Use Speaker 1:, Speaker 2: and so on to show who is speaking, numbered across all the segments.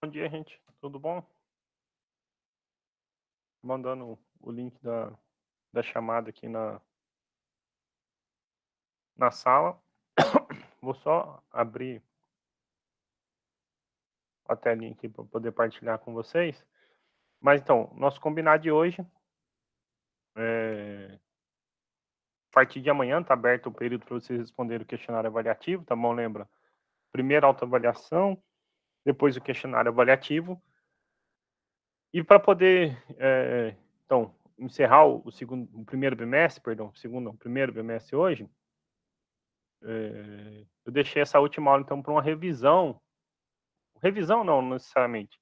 Speaker 1: Bom dia, gente. Tudo bom? Mandando o link da chamada aqui na sala. Vou só abrir a telinha aqui para poder partilhar com vocês. Mas então, nosso combinado de hoje, a partir de amanhã está aberto o período para vocês responderem o questionário avaliativo, tá bom? Lembra? Primeiro a autoavaliação, depois o questionário avaliativo. E para poder, então, encerrar o primeiro bimestre, perdão, o primeiro bimestre hoje, eu deixei essa última aula, então, para uma revisão. Revisão não necessariamente.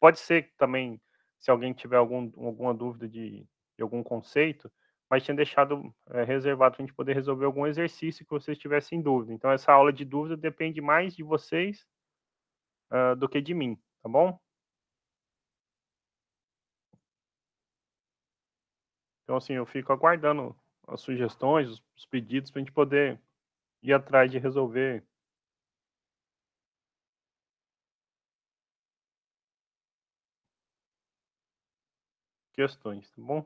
Speaker 1: Pode ser que também, se alguém tiver alguma dúvida de algum conceito, mas tinha deixado reservado para a gente poder resolver algum exercício que vocês tivessem dúvida. Então, essa aula de dúvida depende mais de vocês do que de mim, tá bom? Então, assim, eu fico aguardando as sugestões, os pedidos, para a gente poder ir atrás de resolver questões, tá bom?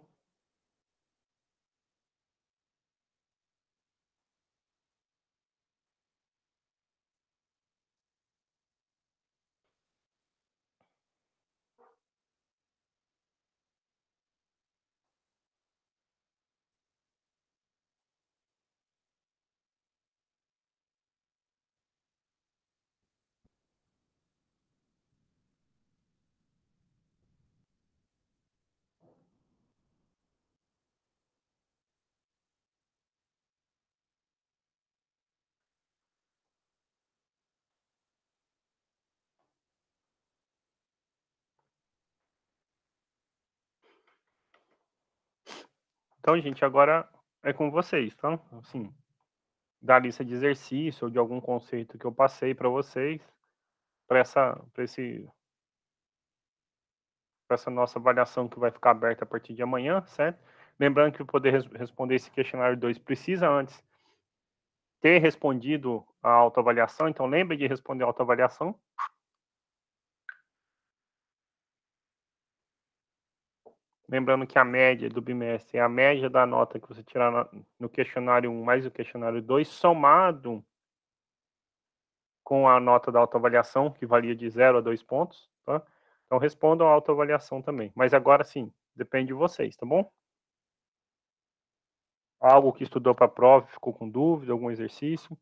Speaker 1: Então, gente, agora é com vocês, tá? Assim, da lista de exercício ou de algum conceito que eu passei para vocês, para essa nossa avaliação que vai ficar aberta a partir de amanhã, certo? Lembrando que para poder responder esse questionário 2 precisa antes ter respondido a autoavaliação, então lembre de responder a autoavaliação. Lembrando que a média do bimestre é a média da nota que você tirar no questionário 1 mais o questionário 2, somado com a nota da autoavaliação, que varia de 0 a 2 pontos, tá? Então respondam a autoavaliação também. Mas agora sim, depende de vocês, tá bom? Algo que estudou para a prova, ficou com dúvida, algum exercício?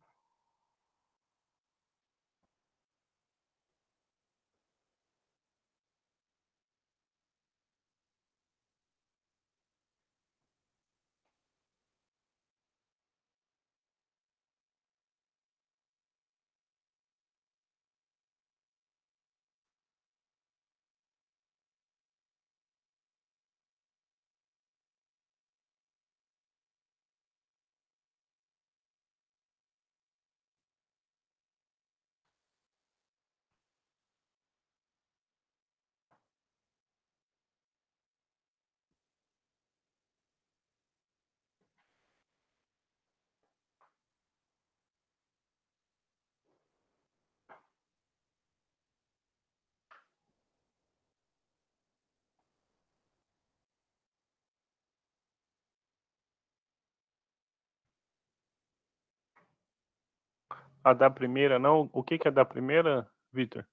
Speaker 1: A da primeira não? O que que é da primeira, Vitor?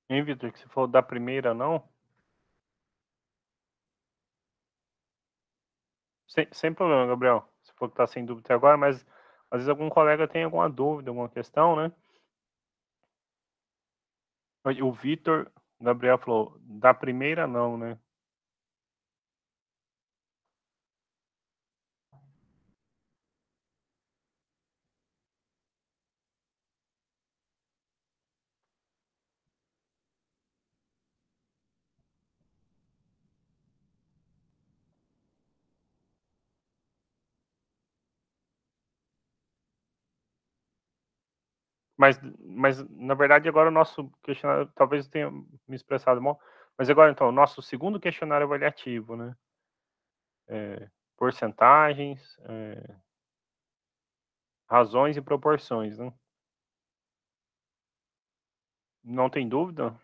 Speaker 1: Hein, Vitor, que você falou da primeira não? Sem problema, Gabriel. Você falou que tá sem dúvida até agora, mas às vezes algum colega tem alguma dúvida, alguma questão, né? O Vitor, o Gabriel falou, da primeira não, né? Mas na verdade agora o nosso questionário, talvez eu tenha me expressado mal, mas agora então, o nosso segundo questionário avaliativo, né? porcentagens, razões e proporções, né. Não tem dúvida?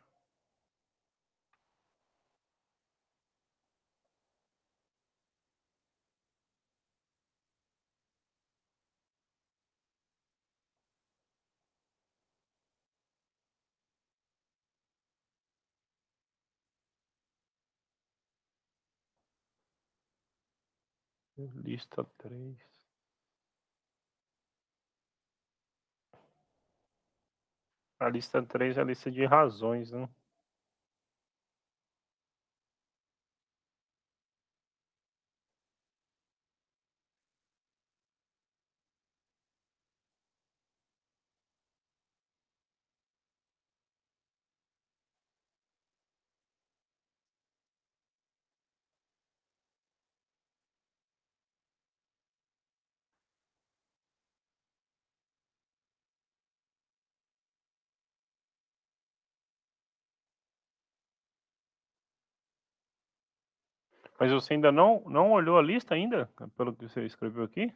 Speaker 1: Lista 3. A lista 3 é a lista de razões, né. Mas você ainda não olhou a lista ainda, pelo que você escreveu aqui?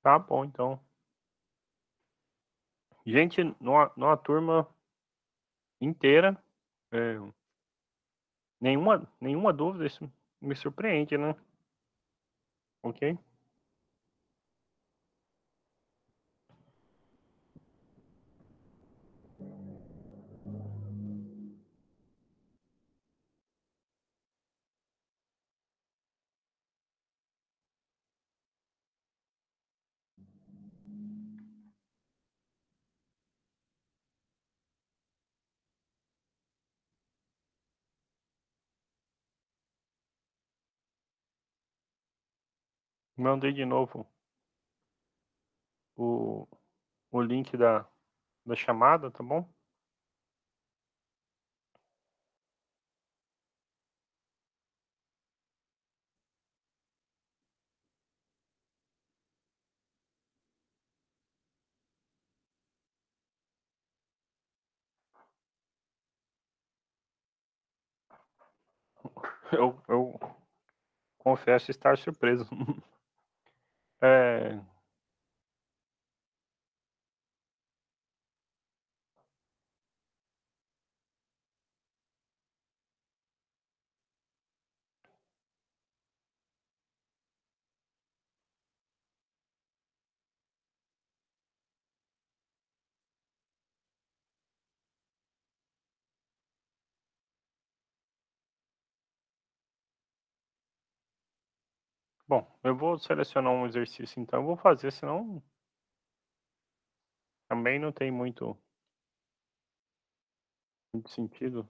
Speaker 1: Tá bom, então. Gente, numa turma inteira, eh, nenhuma dúvida, isso me surpreende, né. Ok. Mandei de novo o o link da chamada, tá bom? Eu confesso estar surpreso. Eh, bom, eu vou selecionar um exercício então, eu vou fazer, senão também não tem muito sentido.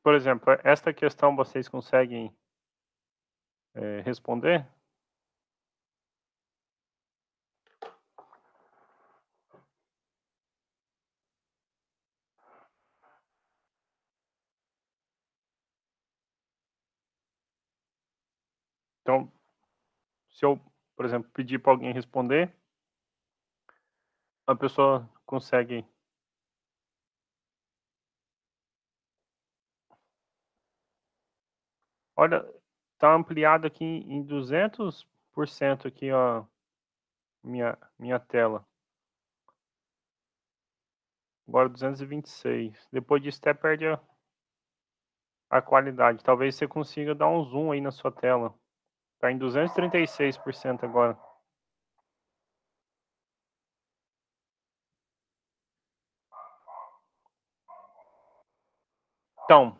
Speaker 1: Por exemplo, esta questão vocês conseguem responder? Então, se eu, por exemplo, pedir para alguém responder, a pessoa consegue. Olha, tá ampliado aqui em 200% aqui, ó, minha tela. Agora 226. Depois disso até perde a qualidade. Talvez você consiga dar um zoom aí na sua tela. Tá em 236% agora. Então,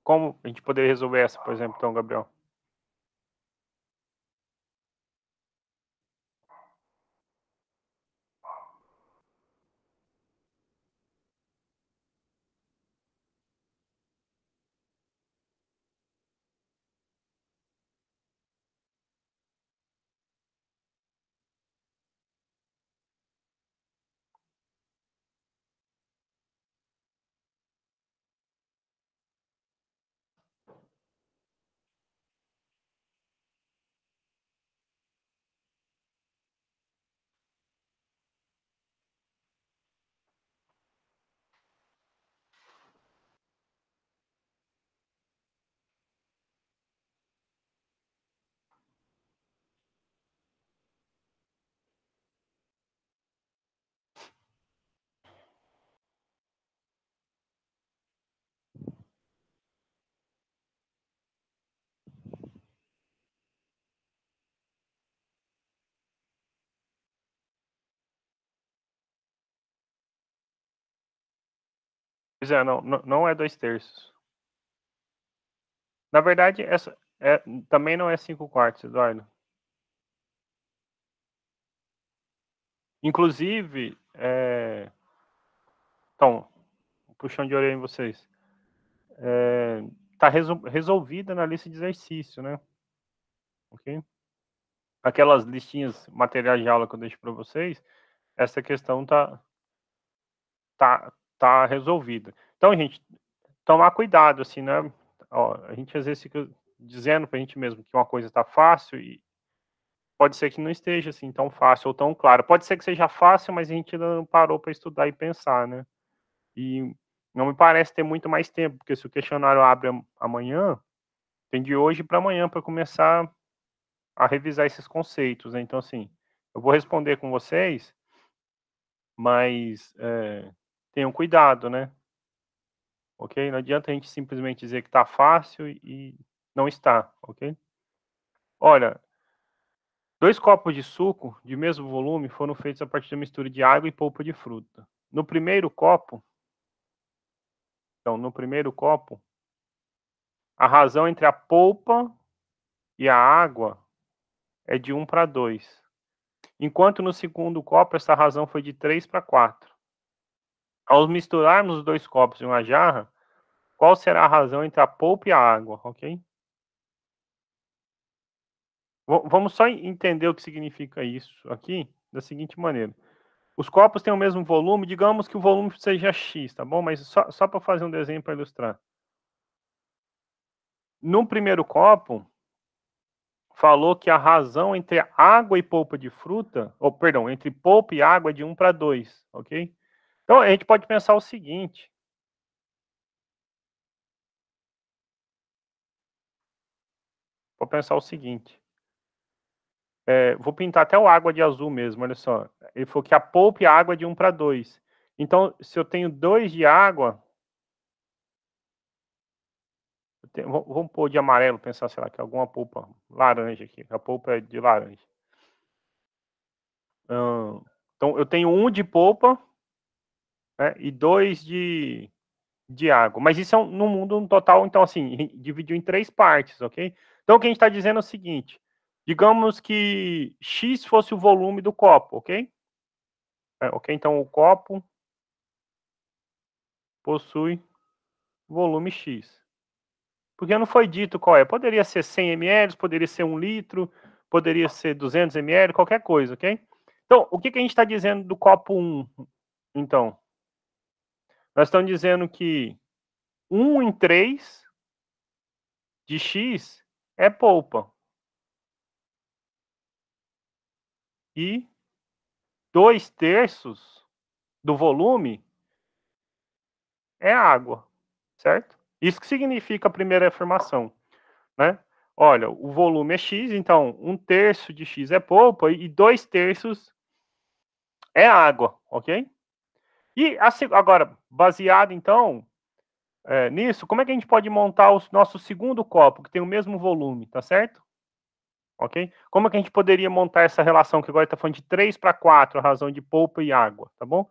Speaker 1: como a gente poderia resolver essa, por exemplo, então, Gabriel? Pois é, não é 2/3. Na verdade, essa também não é 5/4, Eduardo. Inclusive, então, puxão de orelha em vocês. Tá resolvida na lista de exercício, né? Ok? Aquelas listinhas, materiais de aula que eu deixo para vocês, essa questão tá resolvida. Então, gente, tomar cuidado, assim, né? Ó, a gente às vezes fica dizendo pra gente mesmo que uma coisa tá fácil e pode ser que não esteja assim tão fácil ou tão claro. Pode ser que seja fácil, mas a gente ainda não parou para estudar e pensar, né? E não me parece ter muito mais tempo, porque se o questionário abre amanhã, tem de hoje para amanhã para começar a revisar esses conceitos, né? Então, assim, eu vou responder com vocês, mas tenham cuidado, né? Ok? Não adianta a gente simplesmente dizer que está fácil e não está, ok? Olha, 2 copos de suco de mesmo volume foram feitos a partir da mistura de água e polpa de fruta. No primeiro copo, então, no primeiro copo, a razão entre a polpa e a água é de 1/2, enquanto no segundo copo essa razão foi de 3/4. Ao misturarmos os 2 copos em uma jarra, qual será a razão entre a polpa e a água, ok? Vamos só entender o que significa isso aqui da seguinte maneira. Os copos têm o mesmo volume, digamos que o volume seja X, tá bom? Mas só para fazer um desenho para ilustrar. No primeiro copo, falou que a razão entre água e polpa de fruta, ou perdão, entre polpa e água é de 1/2, ok? Então a gente pode pensar o seguinte. Vou pensar o seguinte. Vou pintar até o água de azul mesmo, olha só. Ele falou que a polpa e a água é de 1/2. Então, se eu tenho 2 de água, vamos pôr de amarelo, pensar, sei lá, que alguma polpa laranja aqui. A polpa é de laranja. Então, eu tenho 1 de polpa, né, e 2 de água. Mas isso é no mundo total, então, assim, dividiu em 3 partes, ok? Então, o que a gente está dizendo é o seguinte: Digamos que X fosse o volume do copo, ok? Ok, então o copo possui volume X. Porque não foi dito qual é. Poderia ser 100 ml, poderia ser 1 litro, poderia ser 200 ml, qualquer coisa, ok? Então, o que a gente está dizendo do copo 1? Então, nós estamos dizendo que 1 em 3 de X é polpa. E 2/3 do volume é água, certo? Isso que significa a primeira afirmação, né? Olha, o volume é X, então 1/3 de X é polpa e 2/3 é água, ok? E agora, baseado então nisso, como é que a gente pode montar o nosso segundo copo, que tem o mesmo volume, tá certo? Ok? Como é que a gente poderia montar essa relação, que agora está falando de 3/4, a razão de polpa e água, tá bom?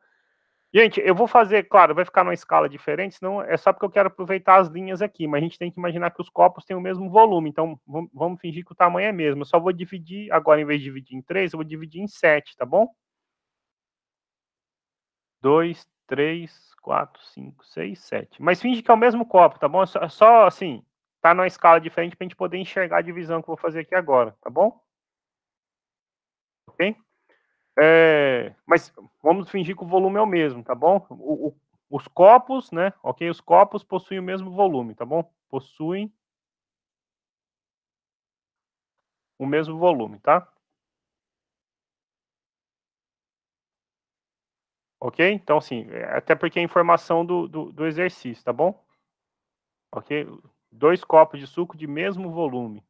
Speaker 1: Gente, eu vou fazer, claro, vai ficar numa escala diferente, senão é só porque eu quero aproveitar as linhas aqui, mas a gente tem que imaginar que os copos têm o mesmo volume, então vamos fingir que o tamanho é mesmo. Eu só vou dividir, agora em vez de dividir em 3, eu vou dividir em 7, tá bom? 2, 3, 4, 5, 6, 7. Mas finge que é o mesmo copo, tá bom? Só assim, tá numa escala diferente pra gente poder enxergar a divisão que eu vou fazer aqui agora, tá bom? Ok? Mas vamos fingir que o volume é o mesmo, tá bom? Os copos, né? Ok? Os copos possuem o mesmo volume, tá bom? Possuem o mesmo volume, tá? Ok? Então, assim, até porque é informação do exercício, tá bom? Ok? 2 copos de suco de mesmo volume.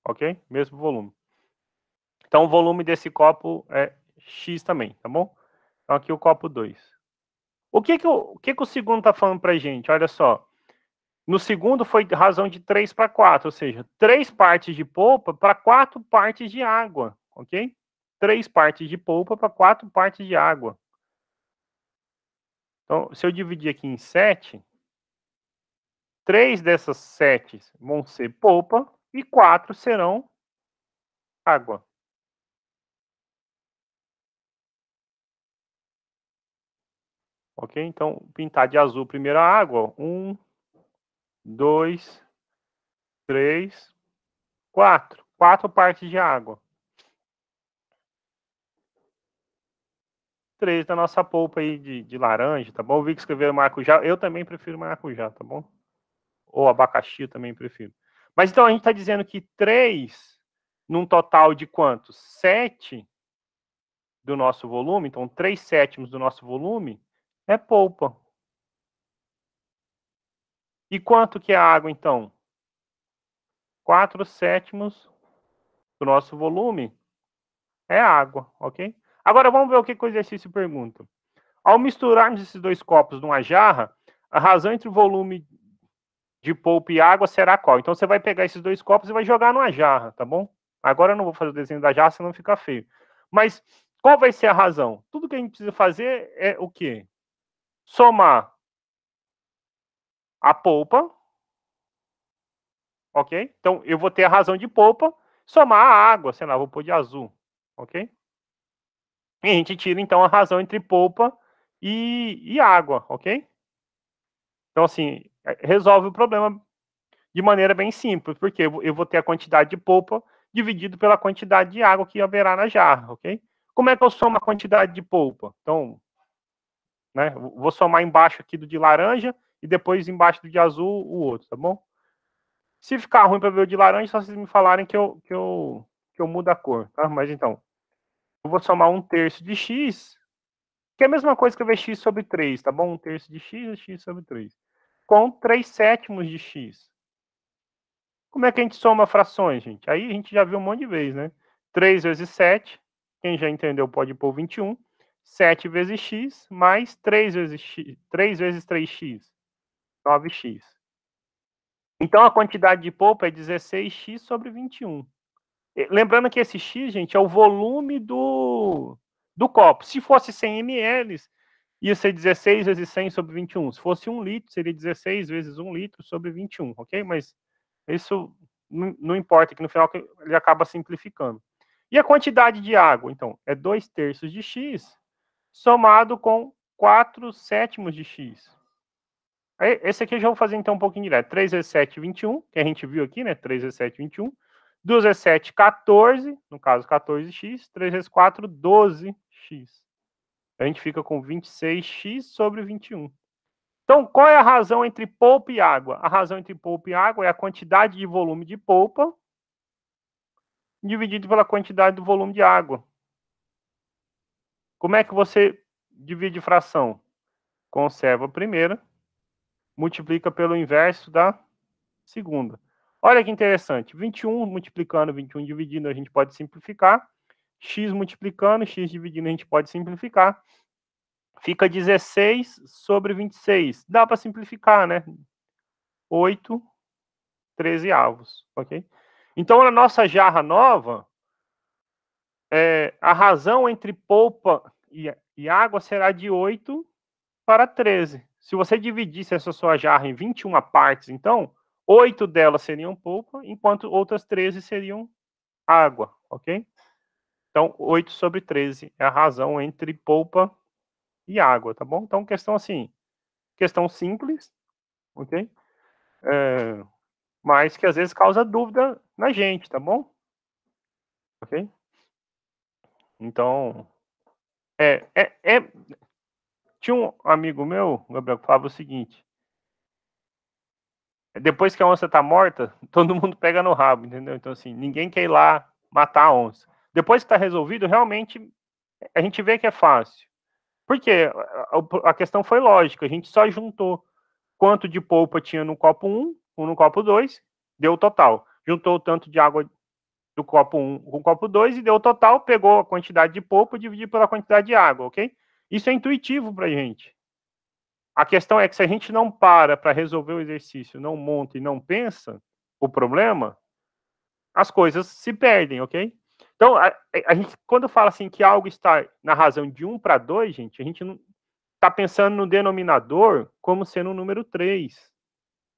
Speaker 1: Ok? Mesmo volume. Então, o volume desse copo é X também, tá bom? Então, aqui o copo 2. O que o segundo está falando para a gente? Olha só. No segundo foi razão de 3/4, ou seja, 3 partes de polpa para 4 partes de água, ok? 3 partes de polpa para 4 partes de água. Então, se eu dividir aqui em 7, 3 dessas 7 vão ser polpa e 4 serão água. Ok? Então, pintar de azul primeiro a água. 1, 2, 3, 4. 4 partes de água. 3 da nossa polpa aí de laranja, tá bom? Eu vi que escreveram maracujá. Eu também prefiro maracujá, tá bom? Ou abacaxi eu também prefiro. Mas então a gente está dizendo que 3, num total de quantos? 7 do nosso volume, então 3/7 do nosso volume é polpa. E quanto que é a água, então? 4/7 do nosso volume é água, ok? Agora vamos ver o que o exercício pergunta. Ao misturarmos esses 2 copos numa jarra, a razão entre o volume de polpa e água será qual? Então você vai pegar esses 2 copos e vai jogar numa jarra, tá bom? Agora eu não vou fazer o desenho da jarra, senão fica feio. Mas qual vai ser a razão? Tudo que a gente precisa fazer é o quê? Somar a polpa, ok? Então eu vou ter a razão de polpa, somar a água, sei lá, vou pôr de azul, ok? E a gente tira então a razão entre polpa e água, ok? Então assim, resolve o problema de maneira bem simples, porque eu vou ter a quantidade de polpa dividido pela quantidade de água que haverá na jarra, ok? Como é que eu somo a quantidade de polpa? Então, né, vou somar embaixo aqui do de laranja e depois embaixo do de azul o outro, tá bom? Se ficar ruim para ver o de laranja, só vocês me falarem que eu mudo a cor, tá? Mas então, eu vou somar 1/3 de x, que é a mesma coisa que eu ver x sobre 3, tá bom? 1/3 de x é x sobre 3. Com 3/7 de x. Como é que a gente soma frações, gente? Aí a gente já viu um monte de vezes, né? 3 vezes 7, quem já entendeu pode pôr 21. 7 vezes x, mais 3 vezes x, 3 vezes 3x, 9x. Então a quantidade de polpa é 16x sobre 21. Lembrando que esse x, gente, é o volume do copo. Se fosse 100 ml, ia ser 16 vezes 100 sobre 21. Se fosse 1 litro, seria 16 vezes 1 litro sobre 21, ok? Mas Isso não importa, que no final ele acaba simplificando. E a quantidade de água? Então, é 2/3 de x somado com 4/7 de x. Esse aqui eu já vou fazer então um pouquinho direto. 3 vezes 7, 21, que a gente viu aqui, né? 3 vezes 7, 21. 2 vezes 7, 14, no caso 14x. 3 vezes 4, 12x. A gente fica com 26x sobre 21. Então, qual é a razão entre polpa e água? A razão entre polpa e água é a quantidade de volume de polpa dividido pela quantidade do volume de água. Como é que você divide fração? Conserva a primeira, multiplica pelo inverso da segunda. Olha que interessante, 21 multiplicando, 21 dividindo, a gente pode simplificar. X multiplicando, x dividindo, a gente pode simplificar. Fica 16 sobre 26. Dá para simplificar, né? 8 13avos, ok? Então, na nossa jarra nova, a razão entre polpa e água será de 8 para 13. Se você dividisse essa sua jarra em 21 partes, então, 8 delas seriam polpa, enquanto outras 13 seriam água, ok? Então, 8 sobre 13 é a razão entre polpa e água, tá bom? Então, questão assim, questão simples, ok? Mas que às vezes causa dúvida na gente, tá bom? Ok? Então, é, é, é... tinha um amigo meu, Gabriel, que falava o seguinte: depois que a onça tá morta, todo mundo pega no rabo, entendeu? Então, assim, ninguém quer ir lá matar a onça. Depois que tá resolvido, realmente, a gente vê que é fácil. Por quê? A questão foi lógica, a gente só juntou quanto de polpa tinha no copo 1, no copo 2, deu o total. Juntou o tanto de água do copo 1 com o copo 2 e deu o total, pegou a quantidade de polpa e dividiu pela quantidade de água, ok? Isso é intuitivo pra gente. A questão é que se a gente não para resolver o exercício, não monta e não pensa o problema, as coisas se perdem, ok? Então, a gente, quando fala assim que algo está na razão de 1 para 2, gente, a gente não está pensando no denominador como sendo o número 3.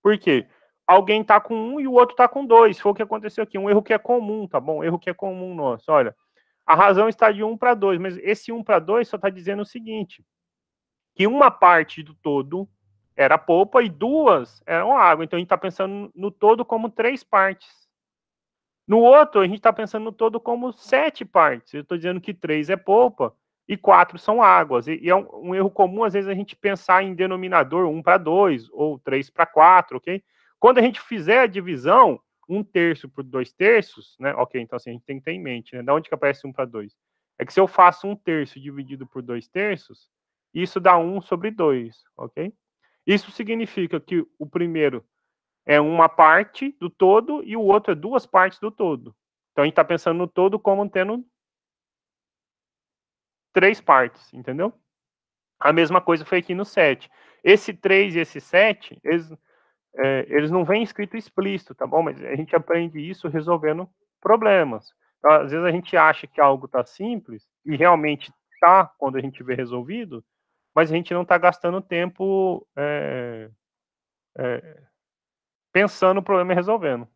Speaker 1: Por quê? Alguém está com 1 e o outro está com 2. Foi o que aconteceu aqui. Um erro que é comum, tá bom? Erro que é comum nosso. Olha, a razão está de 1 para 2, mas esse 1 para 2 só está dizendo o seguinte: que uma parte do todo era polpa e 2 eram água. Então a gente está pensando no todo como 3 partes. No outro, a gente está pensando no todo como 7 partes. Eu estou dizendo que 3 é polpa e 4 são águas. E é um erro comum, às vezes, a gente pensar em denominador 1 para 2 ou 3 para 4, ok? Quando a gente fizer a divisão, 1/3 por 2/3, né? Ok, então assim, a gente tem que ter em mente, né? Da onde que aparece 1 para 2? É que se eu faço 1/3 dividido por 2/3, isso dá 1 sobre 2, ok? Isso significa que o primeiro é uma parte do todo e o outro é 2 partes do todo. Então a gente está pensando no todo como tendo 3 partes, entendeu? A mesma coisa foi aqui no 7. Esse 3 e esse 7, eles não vêm escrito explícito, tá bom? Mas a gente aprende isso resolvendo problemas. Então, às vezes a gente acha que algo está simples, e realmente está quando a gente vê resolvido, mas a gente não está gastando tempo pensando no problema e resolvendo.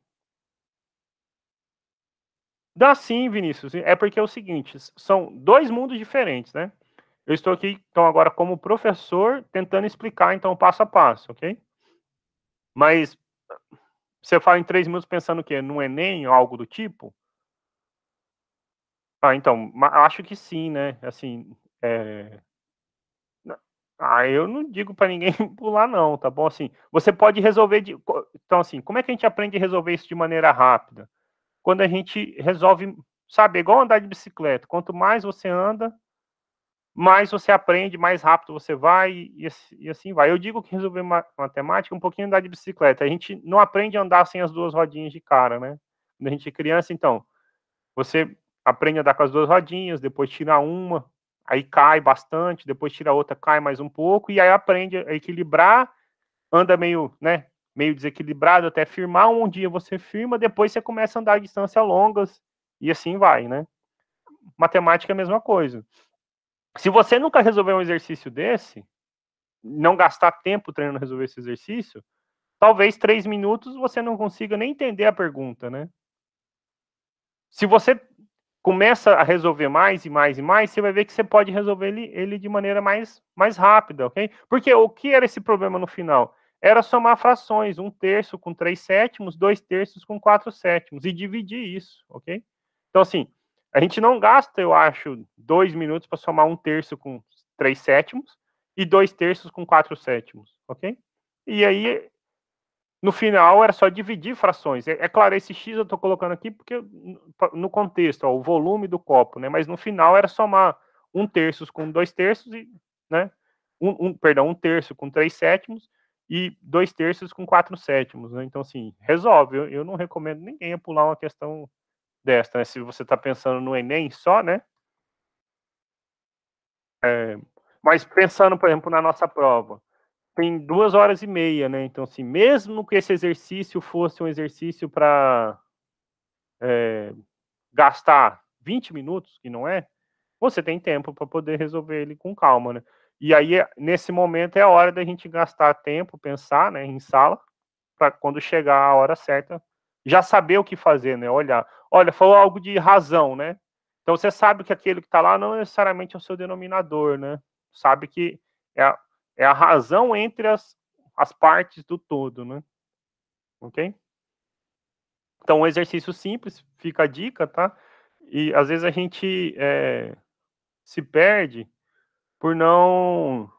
Speaker 1: Dá sim, Vinícius. É porque é o seguinte, são 2 mundos diferentes, né? Eu estou aqui, então, agora como professor, tentando explicar, então, passo a passo, ok? Mas você fala em 3 minutos pensando o quê? No Enem ou algo do tipo? Ah, então, acho que sim, né? Assim, eu não digo para ninguém pular não, tá bom? Assim, você pode resolver então, assim, como é que a gente aprende a resolver isso de maneira rápida? Quando a gente resolve, sabe, é igual andar de bicicleta. Quanto mais você anda, mais você aprende, mais rápido você vai e assim vai. Eu digo que resolver matemática é um pouquinho andar de bicicleta. A gente não aprende a andar sem as 2 rodinhas de cara, né? Quando a gente é criança, então, você aprende a andar com as 2 rodinhas, depois tira uma, aí cai bastante, depois tira a outra, cai mais um pouco, e aí aprende a equilibrar, anda meio, né, meio desequilibrado até firmar. Um dia você firma, depois você começa a andar a distâncias longas, e assim vai, né? Matemática é a mesma coisa. Se você nunca resolver um exercício desse, não gastar tempo treinando resolver esse exercício, talvez 3 minutos você não consiga nem entender a pergunta, né. Se você começa a resolver mais e mais e mais, você vai ver que você pode resolver ele de maneira mais rápida, ok? Porque o que era esse problema no final? Era somar frações, 1/3 com 3/7, 2/3 com 4/7 e dividir isso, ok? Então, assim, a gente não gasta, eu acho, 2 minutos para somar 1/3 com 3/7 e 2/3 com 4/7, ok? E aí no final era só dividir frações. É claro, esse X eu estou colocando aqui porque no contexto, ó, o volume do copo, né? Mas no final era somar 1/3 com 2/3 e, né? Perdão, 1/3 com 3/7 e 2/3 com 4/7, né? Então, assim, resolve. Eu não recomendo ninguém a pular uma questão dessa, né? Se você está pensando no Enem só, né? É, mas pensando, por exemplo, na nossa prova, tem 2 horas e meia, né? Então, assim, mesmo que esse exercício fosse um exercício para gastar 20 minutos, que não é, você tem tempo para poder resolver ele com calma, né? E aí, nesse momento, é a hora da gente gastar tempo, pensar, né, em sala, para quando chegar a hora certa, já saber o que fazer, né? Olhar. Olha, falou algo de razão, né? Então você sabe que aquele que está lá não necessariamente é o seu denominador, né? Sabe que é a razão entre as partes do todo, né? Ok? Então, um exercício simples, fica a dica, tá? E às vezes a gente se perde por não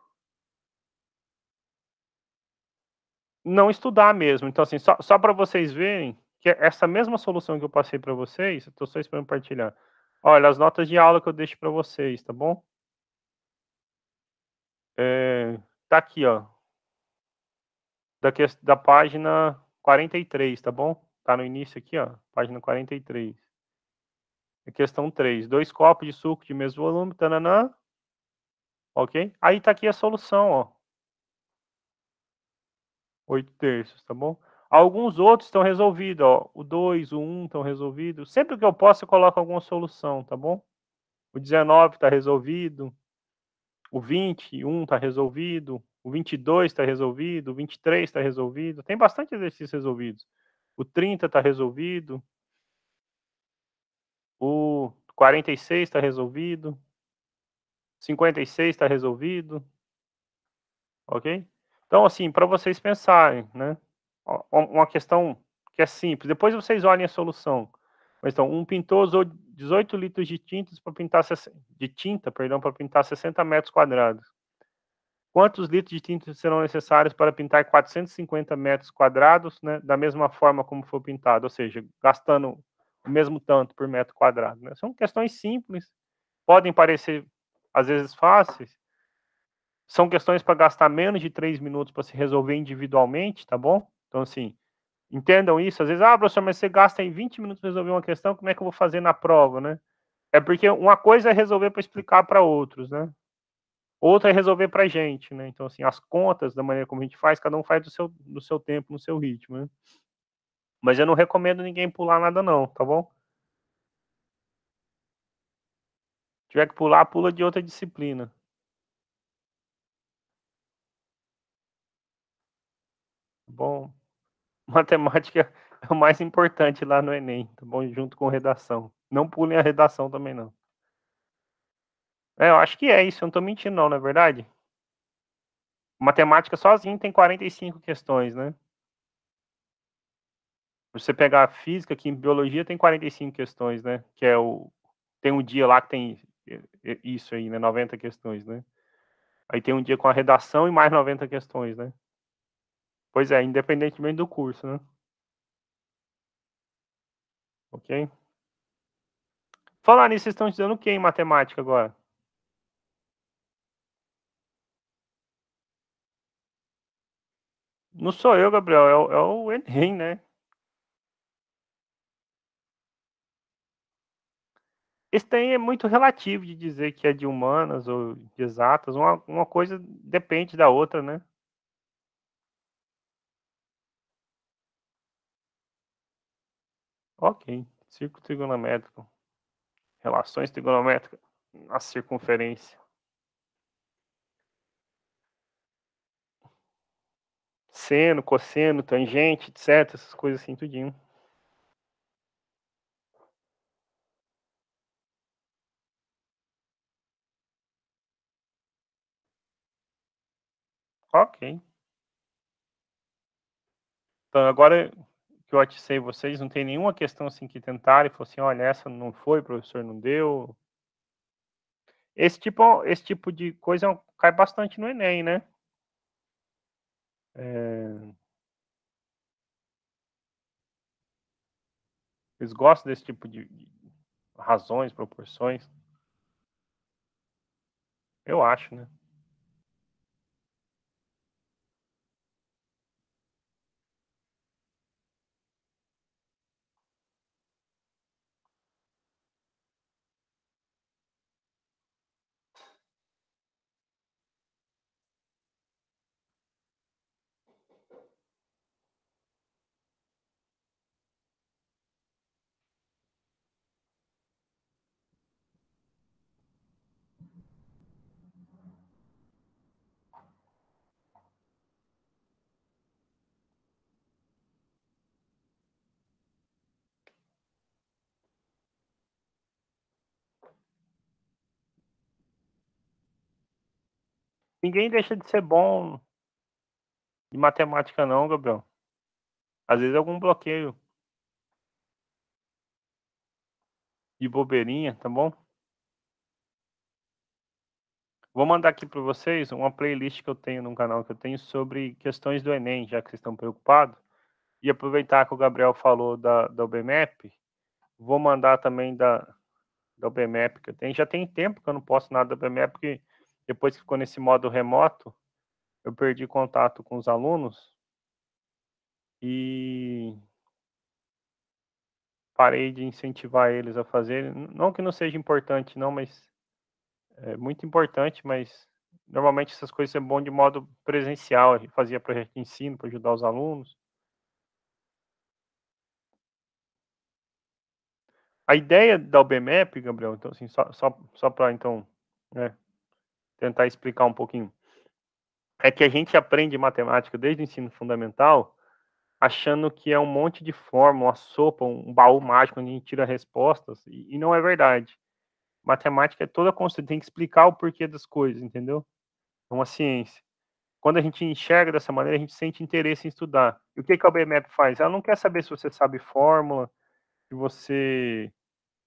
Speaker 1: estudar mesmo. Então, assim, só para vocês verem que essa mesma solução que eu passei para vocês, eu tô só esperando partilhar. Olha, as notas de aula que eu deixo para vocês, tá bom? Tá aqui, ó, da página 43, tá bom? Tá no início aqui, ó, página 43. É questão 3, 2 copos de suco de mesmo volume, tã-nã-nã, ok? Aí tá aqui a solução, ó. 8/3, tá bom? Alguns outros estão resolvidos, ó, o 2, o 1 estão resolvidos. Sempre que eu posso, eu coloco alguma solução, tá bom? O 19 está resolvido, o 21 está resolvido, o 22 está resolvido, o 23 está resolvido. Tem bastante exercícios resolvidos. O 30 está resolvido, o 46 está resolvido, 56 está resolvido, ok? Então, assim, para vocês pensarem, né? Uma questão que é simples. Depois vocês olhem a solução. Mas então, um pintor usou 18 litros de tinta, perdão, para pintar 60 metros quadrados. Quantos litros de tinta serão necessários para pintar 450 metros quadrados, né, da mesma forma como foi pintado? Ou seja, gastando o mesmo tanto por metro quadrado, né? São questões simples, podem parecer às vezes fáceis, são questões para gastar menos de 3 minutos para se resolver individualmente, tá bom? Então, assim, entendam isso. Às vezes, professor, mas você gasta aí 20 minutos para resolver uma questão, como é que eu vou fazer na prova, né? É porque uma coisa é resolver para explicar para outros, né? Outra é resolver para a gente, né? Então, assim, as contas, da maneira como a gente faz, cada um faz do seu tempo, no seu ritmo, né? Mas eu não recomendo ninguém pular nada, não, tá bom? Se tiver que pular, pula de outra disciplina. Tá bom? Matemática é o mais importante lá no Enem, tá bom? Junto com redação. Não pulem a redação também, não. Eu acho que é isso, eu não tô mentindo, não é verdade? Matemática sozinho tem 45 questões, né? Você pegar a física, que em biologia tem 45 questões, né? Que é tem um dia lá que tem isso aí, né? 90 questões, né? Aí tem um dia com a redação e mais 90 questões, né? Pois é, independentemente do curso, né? Ok? Falar nisso, vocês estão estudando o que em matemática agora? Não sou eu, Gabriel, é o Enem, né? Esse daí é muito relativo de dizer que é de humanas ou de exatas. Uma coisa depende da outra, né? Ok. Círculo trigonométrico. Relações trigonométricas na circunferência. seno, cosseno, tangente, etc, essas coisas assim tudinho. Ok. Então agora que eu atissei vocês, não tem nenhuma questão, assim, que tentaram e falou assim: "Olha, essa não foi, o professor não deu". Esse tipo de coisa cai bastante no Enem, né. Eh, eles gostam desse tipo de razões, proporções, eu acho, né. Ninguém deixa de ser bom em matemática não, Gabriel. Às vezes é algum bloqueio de bobeirinha, tá bom? Vou mandar aqui para vocês uma playlist que eu tenho num canal que eu tenho sobre questões do Enem, já que vocês estão preocupados. E aproveitar que o Gabriel falou da UBMEP, vou mandar também da UBMEP que eu tenho. Já tem tempo que eu não posto nada da UBMEP, porque depois que ficou nesse modo remoto, eu perdi contato com os alunos e parei de incentivar eles a fazerem. Não que não seja importante, não, mas é muito importante, mas normalmente essas coisas é bom de modo presencial. A gente fazia projeto de ensino para ajudar os alunos. A ideia da UBMEP, Gabriel, então, assim, só para então, né, tentar explicar um pouquinho, é que a gente aprende matemática desde o ensino fundamental, achando que é um monte de fórmula, uma sopa, um baú mágico onde a gente tira respostas, e não é verdade. Matemática é toda construída, tem que explicar o porquê das coisas, entendeu? É uma ciência. Quando a gente enxerga dessa maneira, a gente sente interesse em estudar. E o que que a UBMEP faz? Ela não quer saber se você sabe fórmula, se você,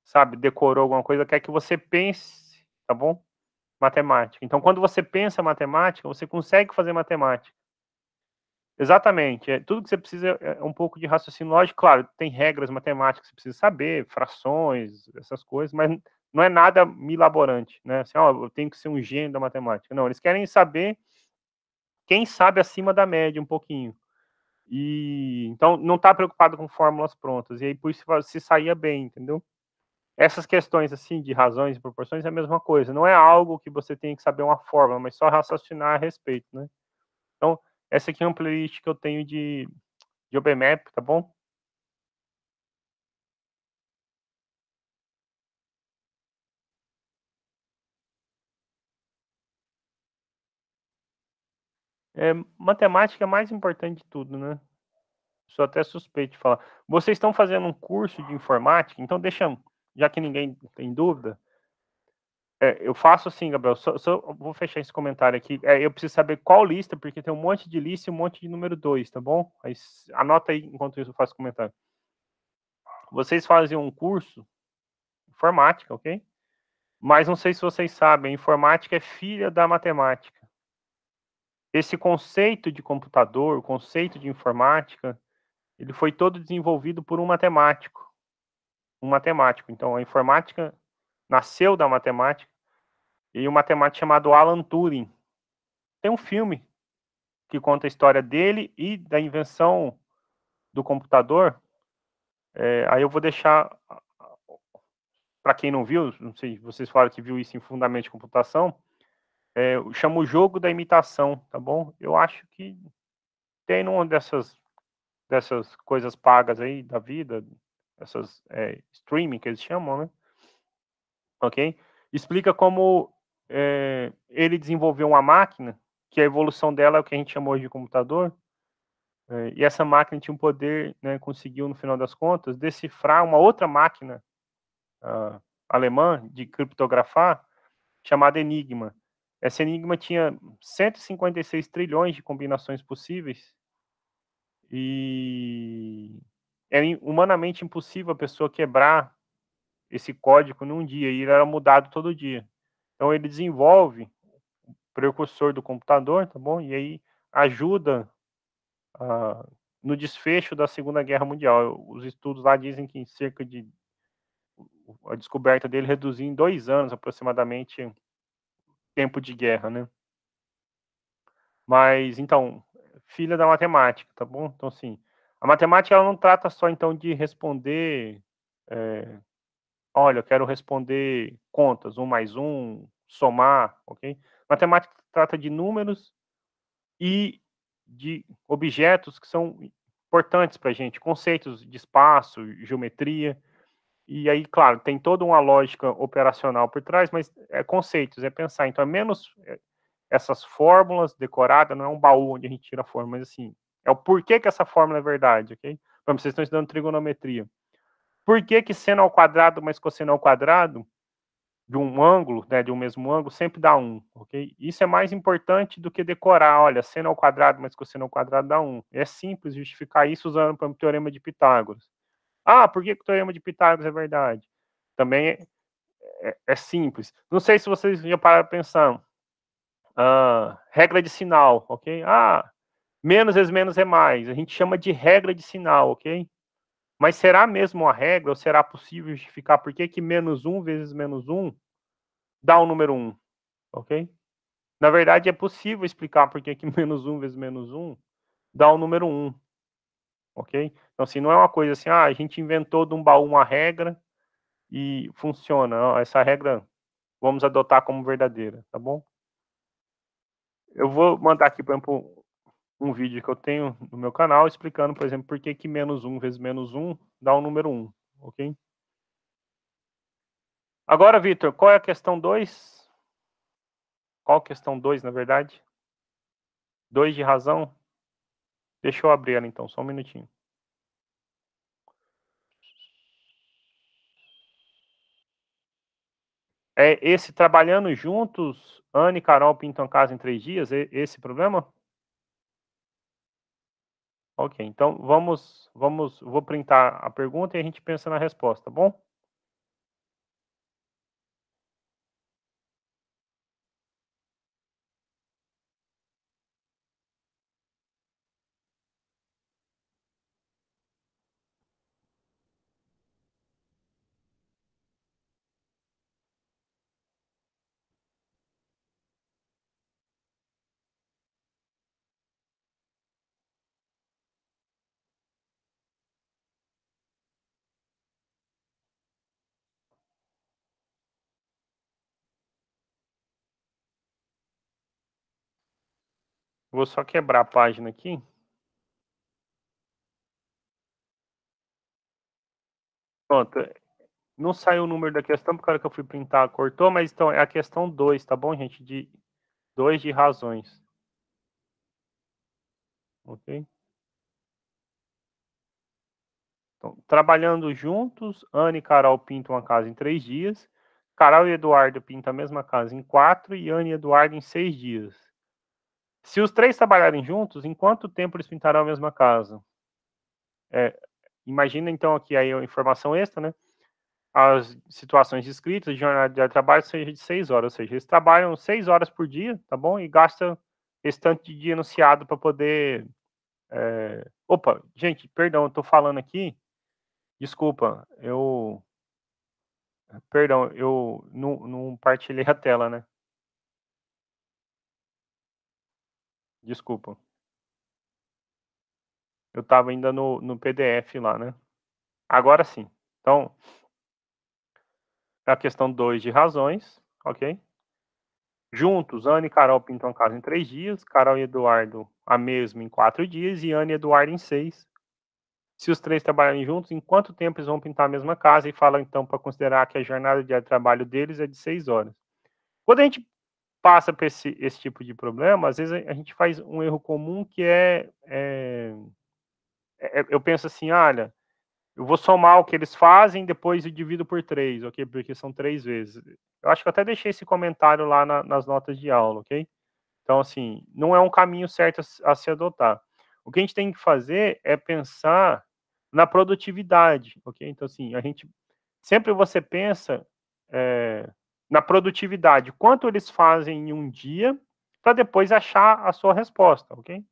Speaker 1: sabe, decorou alguma coisa, quer que você pense, tá bom? Matemática. Então, quando você pensa matemática, você consegue fazer matemática. Exatamente, tudo que você precisa é um pouco de raciocínio lógico, claro, tem regras matemáticas que você precisa saber, frações, essas coisas, mas não é nada milaborante, né, assim: "Ó, eu tenho que ser um gênio da matemática", não, eles querem saber quem sabe acima da média um pouquinho. E então não está preocupado com fórmulas prontas, e aí por isso se saía bem, entendeu? Essas questões, assim, de razões e proporções é a mesma coisa, não é algo que você tem que saber uma fórmula, mas só raciocinar a respeito, né. Então, essa aqui é uma playlist que eu tenho de OBMEP, tá bom? Matemática é mais importante de tudo, né. Sou até suspeito de falar. Vocês estão fazendo um curso de informática, então deixa já que ninguém tem dúvida, eu faço assim, Gabriel, só vou fechar esse comentário aqui, eu preciso saber qual lista, porque tem um monte de lista e um monte de número 2, tá bom? Aí anota aí enquanto isso eu faço comentário. Vocês fazem um curso informática, ok? Mas não sei se vocês sabem, informática é filha da matemática. Esse conceito de computador, o conceito de informática, ele foi todo desenvolvido por um matemático. Um matemático. Então, a informática nasceu da matemática e um matemático chamado Alan Turing. Tem um filme que conta a história dele e da invenção do computador. Aí eu vou deixar para quem não viu, não sei, vocês falaram que viu isso em Fundamento de Computação, chama O Jogo da Imitação, tá bom? Eu acho que tem numa dessas coisas pagas aí da vida, essas streaming que eles chamam, né? Ok? Explica como ele desenvolveu uma máquina, que a evolução dela é o que a gente chama hoje de computador, E essa máquina tinha um poder, né, conseguiu, no final das contas, decifrar uma outra máquina alemã de criptografar, chamada Enigma. Essa Enigma tinha 156 trilhões de combinações possíveis e era humanamente impossível a pessoa quebrar esse código num dia, e ele era mudado todo dia. Então ele desenvolve o precursor do computador, tá bom? E aí ajuda no desfecho da Segunda Guerra Mundial. Os estudos lá dizem que em cerca de a descoberta dele reduziu em 2 anos aproximadamente tempo de guerra, né? Mas então, filha da matemática, tá bom? Então assim, a matemática ela não trata só então de responder, olha, eu quero responder contas, um mais um, somar, ok? Matemática trata de números e de objetos que são importantes para a gente, conceitos de espaço, geometria, e aí, claro, tem toda uma lógica operacional por trás, mas é conceitos, é pensar. Então, é menos essas fórmulas decoradas, não é um baú onde a gente tira a fórmula, mas assim, é o porquê que essa fórmula é verdade, ok? Por exemplo, vocês estão estudando trigonometria. Por que que seno ao quadrado mais cosseno ao quadrado de um ângulo, né, de um mesmo ângulo, sempre dá 1, ok? Isso é mais importante do que decorar, olha, seno ao quadrado mais cosseno ao quadrado dá 1. É simples justificar isso usando, por exemplo, o teorema de Pitágoras. Ah, por que que o teorema de Pitágoras é verdade? Também é simples. Não sei se vocês já pararam para pensar. Regra de sinal, ok? Menos vezes menos é mais. A gente chama de regra de sinal, ok? Mas será mesmo uma regra ou será possível justificar por que que menos 1 vezes menos 1 dá o número 1, ok? Na verdade, é possível explicar por que que menos 1 vezes menos 1 dá o número 1, ok? Então, assim, não é uma coisa assim, a gente inventou de um baú uma regra e funciona. Não, essa regra vamos adotar como verdadeira, tá bom? Eu vou mandar aqui, por exemplo, um vídeo que eu tenho no meu canal explicando, por exemplo, por que que menos 1 vezes menos 1 dá o número 1, ok? Agora, Vitor, qual é a questão 2? Qual a questão 2, na verdade? 2 de razão? Deixa eu abrir ela então, só um minutinho. É esse trabalhando juntos, Ana e Carol pintam a casa em 3 dias? Esse problema? Ok, então vou printar a pergunta e a gente pensa na resposta, tá bom? Vou só quebrar a página aqui. Pronto, não saiu o número da questão, porque a hora que eu fui printar cortou, mas então é a questão 2, tá bom, gente? De 2 de razões. Ok? Então, trabalhando juntos, Ana e Carol pintam a casa em 3 dias. Carol e Eduardo pintam a mesma casa em 4 e Ana e Eduardo em 6 dias. Se os 3 trabalharem juntos, em quanto tempo eles pintarão a mesma casa? Imagina então aqui aí a informação extra, né? As situações descritas, de jornada de trabalho seja de 6 horas, ou seja, eles trabalham 6 horas por dia, tá bom? E gastam restante de dia enunciado para poder. Opa, gente, perdão, eu tô falando aqui. Desculpa, Perdão, eu não partilhei a tela, né? Desculpa. Eu estava ainda no PDF lá, né? Agora sim. Então, é a questão 2 de razões, ok? Juntos, Ana e Carol pintam a casa em 3 dias, Carol e Eduardo a mesma em 4 dias e Ana e Eduardo em 6. Se os 3 trabalharem juntos, em quanto tempo eles vão pintar a mesma casa? E fala então para considerar que a jornada de trabalho deles é de 6 horas. Quando a gente passa por esse tipo de problema, às vezes a gente faz um erro comum que é eu penso assim, olha, eu vou somar o que eles fazem, depois eu divido por 3, ok? Porque são 3 vezes. Eu acho que eu até deixei esse comentário lá nas notas de aula, ok? Então, assim, não é um caminho certo a se adotar. O que a gente tem que fazer é pensar na produtividade, ok? Então, assim, a gente sempre você pensa na produtividade, quanto eles fazem em um dia, para depois achar a sua resposta, ok?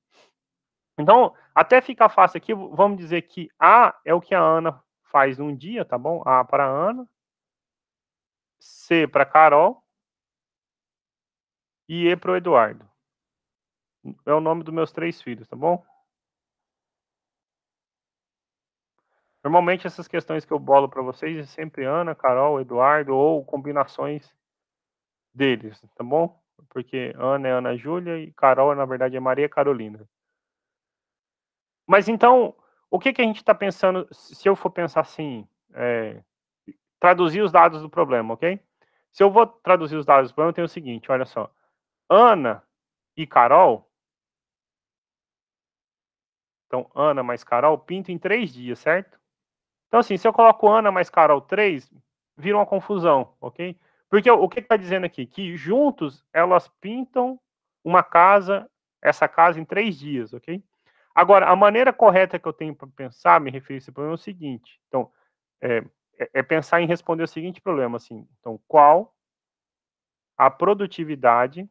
Speaker 1: Então, até ficar fácil aqui, vamos dizer que A é o que a Ana faz num dia, tá bom? A para a Ana, C para a Carol e E para o Eduardo. É o nome dos meus 3 filhos, tá bom? Normalmente essas questões que eu bolo para vocês é sempre Ana, Carol, Eduardo ou combinações deles, tá bom? Porque Ana é Ana Júlia e Carol, na verdade, é Maria Carolina. Mas então, o que a gente está pensando, se eu for pensar assim, traduzir os dados do problema, ok? Se eu vou traduzir os dados do problema, eu tenho o seguinte, olha só. Ana e Carol, então Ana mais Carol, pintam em 3 dias, certo? Então, assim, se eu coloco Ana mais Carol 3, vira uma confusão, ok? Porque o que está dizendo aqui? Que juntos elas pintam uma casa, essa casa em 3 dias, ok? Agora, a maneira correta que eu tenho para pensar, me referir a esse problema é o seguinte. Então, é, pensar em responder o seguinte problema, assim. Então, qual a produtividade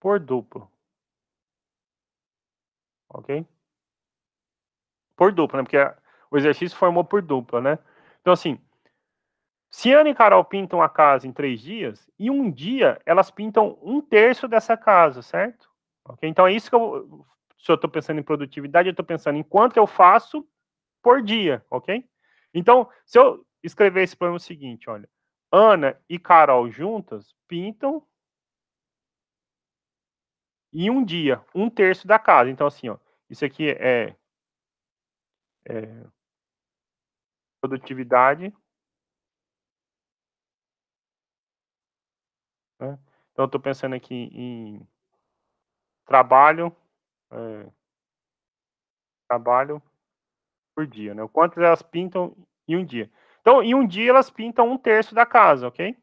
Speaker 1: por duplo, ok? Por dupla, né? Porque o exercício formou por dupla, né? Então, assim, se Ana e Carol pintam a casa em 3 dias, em um dia elas pintam 1/3 dessa casa, certo? Ok? Então é isso que se eu estou pensando em produtividade, eu estou pensando em quanto eu faço por dia, ok? Então, se eu escrever esse problema seguinte, olha, Ana e Carol juntas pintam em um dia 1/3 da casa. Então, assim, ó, isso aqui é produtividade, né? Então, eu estou pensando aqui em trabalho, é, trabalho por dia, né? O quanto elas pintam em um dia. Então, em um dia elas pintam 1/3 da casa, ok?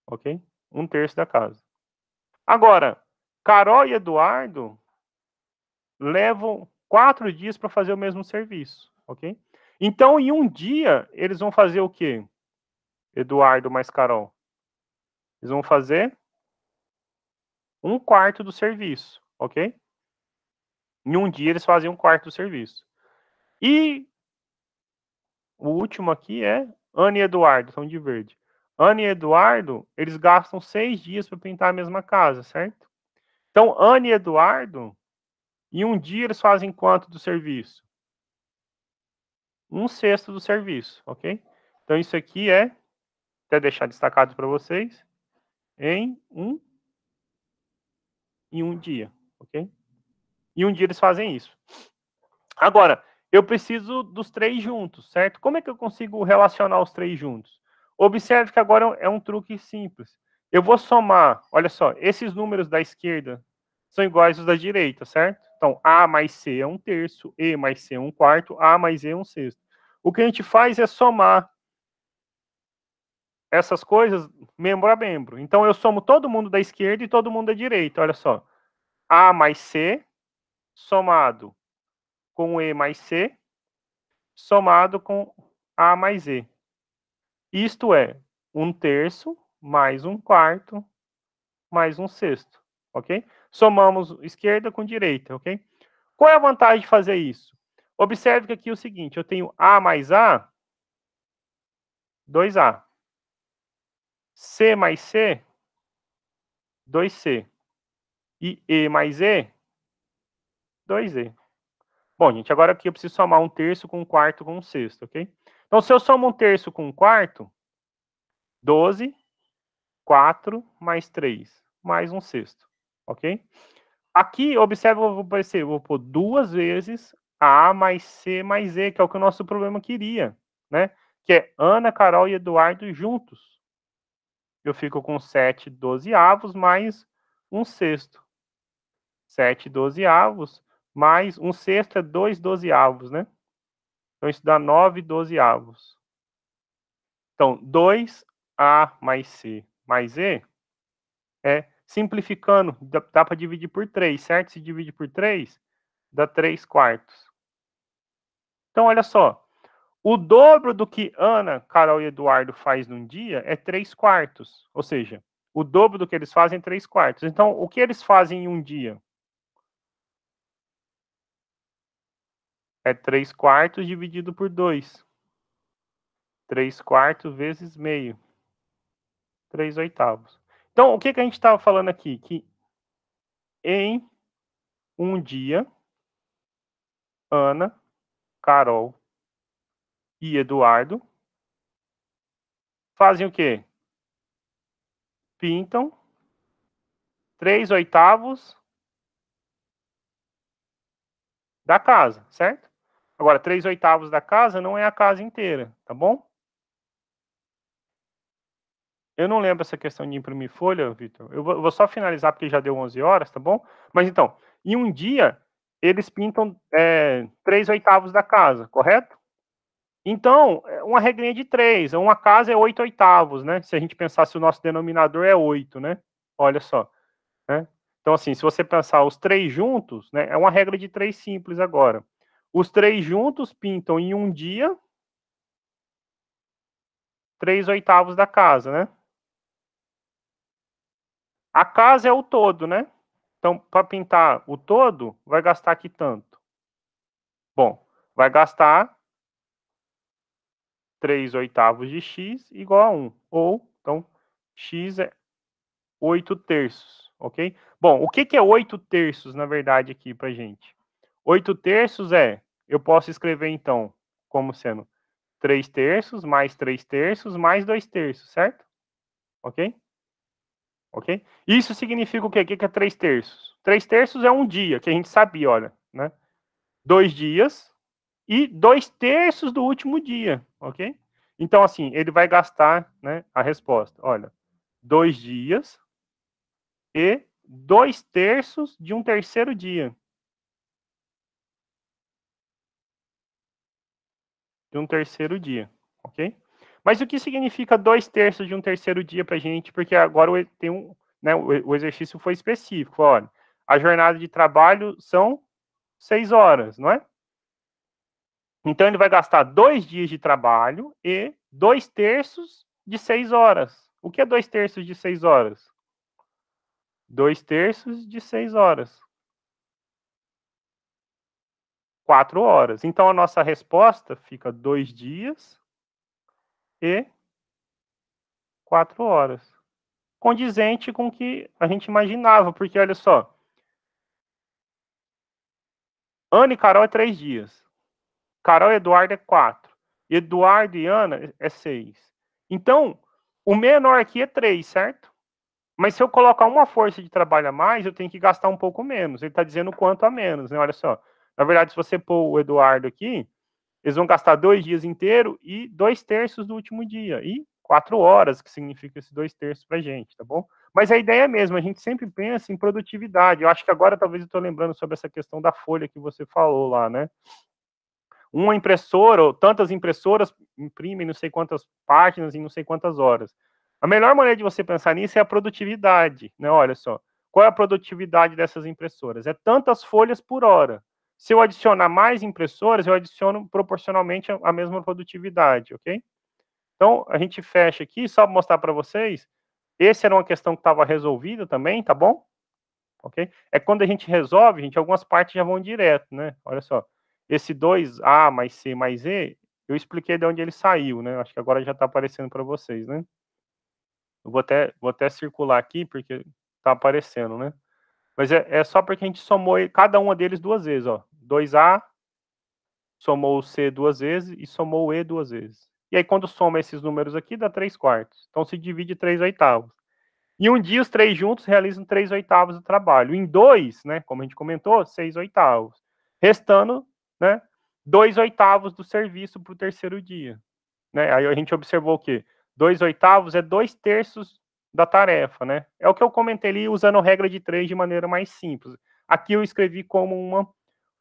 Speaker 1: Ok? 1/3 da casa. Agora, Carol e Eduardo levam 4 dias para fazer o mesmo serviço, ok? Então, em um dia, eles vão fazer o quê? Eduardo mais Carol. Eles vão fazer 1/4 do serviço, ok? Em um dia, eles fazem 1/4 do serviço. E o último aqui é Ana e Eduardo, são de verde. Ana e Eduardo, eles gastam 6 dias para pintar a mesma casa, certo? Então, Ana e Eduardo, em um dia eles fazem quanto do serviço? 1/6 do serviço, ok? Então, isso aqui é, até deixar destacado para vocês, em um dia, ok? Em um dia eles fazem isso. Agora, eu preciso dos 3 juntos, certo? Como é que eu consigo relacionar os 3 juntos? Observe que agora é um truque simples. Eu vou somar, olha só, esses números da esquerda são iguais aos da direita, certo? Então, A mais C é 1/3, E mais C é 1/4, A mais E é 1/6. O que a gente faz é somar essas coisas membro a membro. Então, eu somo todo mundo da esquerda e todo mundo da direita, olha só. A mais C somado com E mais C somado com A mais E. Isto é 1/3 mais 1/4 mais 1/6, ok? Somamos esquerda com direita, ok? Qual é a vantagem de fazer isso? Observe que aqui é o seguinte, eu tenho A mais A, 2A. C mais C, 2C. E E mais E, 2E. Bom, gente, agora aqui eu preciso somar 1/3 com 1/4 com 1/6, ok? Então, se eu somo 1/3 com 1/4, 12, 4 mais 3, mais 1/6, ok? Aqui, observa, eu vou pôr 2 vezes A mais C mais E, que é o que o nosso problema queria, né? Que é Ana, Carol e Eduardo juntos. Eu fico com 7 dozeavos mais 1 sexto. 7 dozeavos, mais 1 sexto é 2 dozeavos, né? Então, isso dá 9 dozeavos. Então, 2A mais C mais E, simplificando, dá para dividir por 3, certo? Se divide por 3, dá 3 quartos. Então, olha só, o dobro do que Ana, Carol e Eduardo faz num dia é 3 quartos. Ou seja, o dobro do que eles fazem é 3 quartos. Então, o que eles fazem em um dia? É 3 quartos dividido por 2. 3 quartos vezes meio. 3 oitavos. Então, o que a gente estava falando aqui? Que em um dia, Ana, Carol e Eduardo fazem o quê? Pintam 3 oitavos da casa, certo? Agora, 3 oitavos da casa não é a casa inteira, tá bom? Eu não lembro essa questão de imprimir folha, Vitor. Eu vou só finalizar porque já deu 11 horas, tá bom? Mas então, em um dia, eles pintam 3 oitavos da casa, correto? Então, uma regrinha de 3, uma casa é 8 oitavos, né? Se a gente pensar se o nosso denominador é 8, né? Olha só, né? Então, assim, se você pensar os 3 juntos, né? É uma regra de 3 simples agora. Os 3 juntos pintam em um dia 3 oitavos da casa, né? A casa é o todo, né? Então, para pintar o todo, vai gastar aqui tanto. Bom, vai gastar 3 oitavos de x igual a 1. Ou, então, x é 8 terços, ok? Bom, o que é 8 terços, na verdade, aqui pra gente? 8 terços eu posso escrever, então, como sendo 3 terços, mais 3 terços, mais 2 terços, certo? Ok? Ok? Isso significa o quê? O que é 3 terços? 3 terços é um dia, que a gente sabia, olha, né? 2 dias e 2 terços do último dia, ok? Então, assim, ele vai gastar, né, a resposta, olha, 2 dias e 2 terços de um terceiro dia. De um terceiro dia, ok? Mas o que significa 2 terços de um terceiro dia para a gente? Porque agora tem né, o exercício foi específico. Olha, a jornada de trabalho são 6 horas, não é? Então ele vai gastar 2 dias de trabalho e 2 terços de 6 horas. O que é 2 terços de 6 horas? 2 terços de 6 horas. 4 horas. Então a nossa resposta fica 2 dias e 4 horas. Condizente com o que a gente imaginava, porque olha só, Ana e Carol é 3 dias, Carol e Eduardo é 4, Eduardo e Ana é 6. Então, o menor aqui é 3, certo? Mas se eu colocar uma força de trabalho a mais, eu tenho que gastar um pouco menos. Ele está dizendo quanto a menos, né? Olha só. Na verdade, se você pôr o Eduardo aqui, eles vão gastar 2 dias inteiros e 2 terços do último dia. E 4 horas, que significa esses 2 terços para a gente, tá bom? Mas a ideia é a mesma, a gente sempre pensa em produtividade. Eu acho que agora talvez eu estou lembrando sobre essa questão da folha que você falou lá, né? Uma impressora, ou tantas impressoras imprimem não sei quantas páginas em não sei quantas horas. A melhor maneira de você pensar nisso é a produtividade, né? Olha só, qual é a produtividade dessas impressoras? É tantas folhas por hora. Se eu adicionar mais impressoras, eu adiciono proporcionalmente a mesma produtividade, ok? Então, a gente fecha aqui, só para mostrar para vocês, essa era uma questão que estava resolvida também, tá bom? Ok? É quando a gente resolve, gente, algumas partes já vão direto, né? Olha só, esse 2A mais C mais E, eu expliquei de onde ele saiu, né? Acho que agora já está aparecendo para vocês, né? Eu vou até circular aqui, porque está aparecendo, né? Mas é só porque a gente somou cada uma deles 2 vezes, ó. 2A somou o C 2 vezes e somou o E 2 vezes. E aí, quando soma esses números aqui, dá 3 quartos. Então, se divide 3 oitavos. E um dia, os 3 juntos realizam 3 oitavos do trabalho. Em 2, né, como a gente comentou, 6 oitavos. Restando, né, 2 oitavos do serviço para o terceiro dia. Né? Aí a gente observou o quê? 2 oitavos é 2 terços da tarefa, né? É o que eu comentei ali usando regra de 3 de maneira mais simples. Aqui eu escrevi como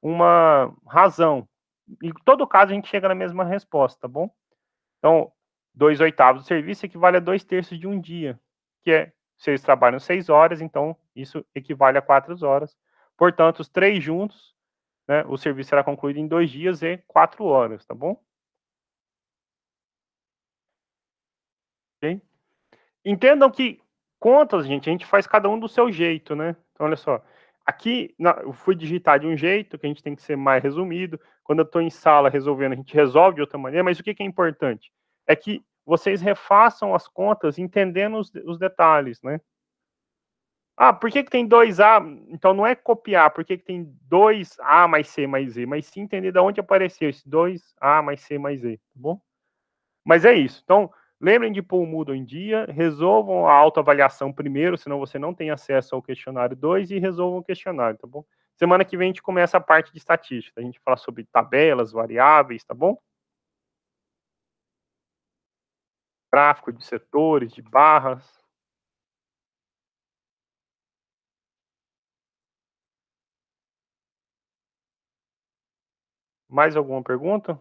Speaker 1: uma razão. Em todo caso, a gente chega na mesma resposta, tá bom? Então, 2/8 do serviço equivale a 2/3 de um dia, que é, se eles trabalham 6 horas, então isso equivale a 4 horas. Portanto, os 3 juntos, né, o serviço será concluído em 2 dias e 4 horas, tá bom? Ok? Entendam que contas, gente, a gente faz cada um do seu jeito, né? Então, olha só, aqui eu fui digitar de um jeito, que a gente tem que ser mais resumido. Quando eu estou em sala resolvendo, a gente resolve de outra maneira, mas o que é importante? É que vocês refaçam as contas entendendo os detalhes, né? Ah, por que tem 2A? Então não é copiar, por que tem 2A mais C mais Z, mas sim entender de onde apareceu esse 2A mais C mais Z, tá bom? Mas é isso. Então, lembrem de pôr o Moodle em dia, resolvam a autoavaliação primeiro, senão você não tem acesso ao questionário 2 e resolvam o questionário, tá bom? Semana que vem a gente começa a parte de estatística. A gente fala sobre tabelas, variáveis, tá bom? Gráfico de setores, de barras. Mais alguma pergunta?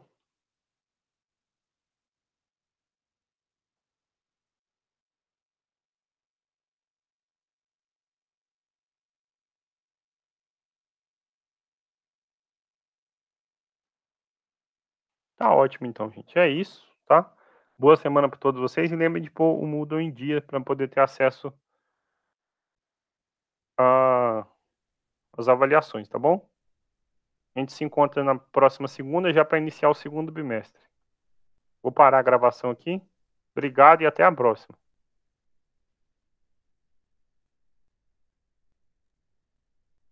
Speaker 1: Tá ótimo então, gente. É isso, tá? Boa semana para todos vocês e lembrem de pôr o Moodle em dia para poder ter acesso às avaliações, tá bom? A gente se encontra na próxima segunda já para iniciar o segundo bimestre. Vou parar a gravação aqui. Obrigado e até a próxima.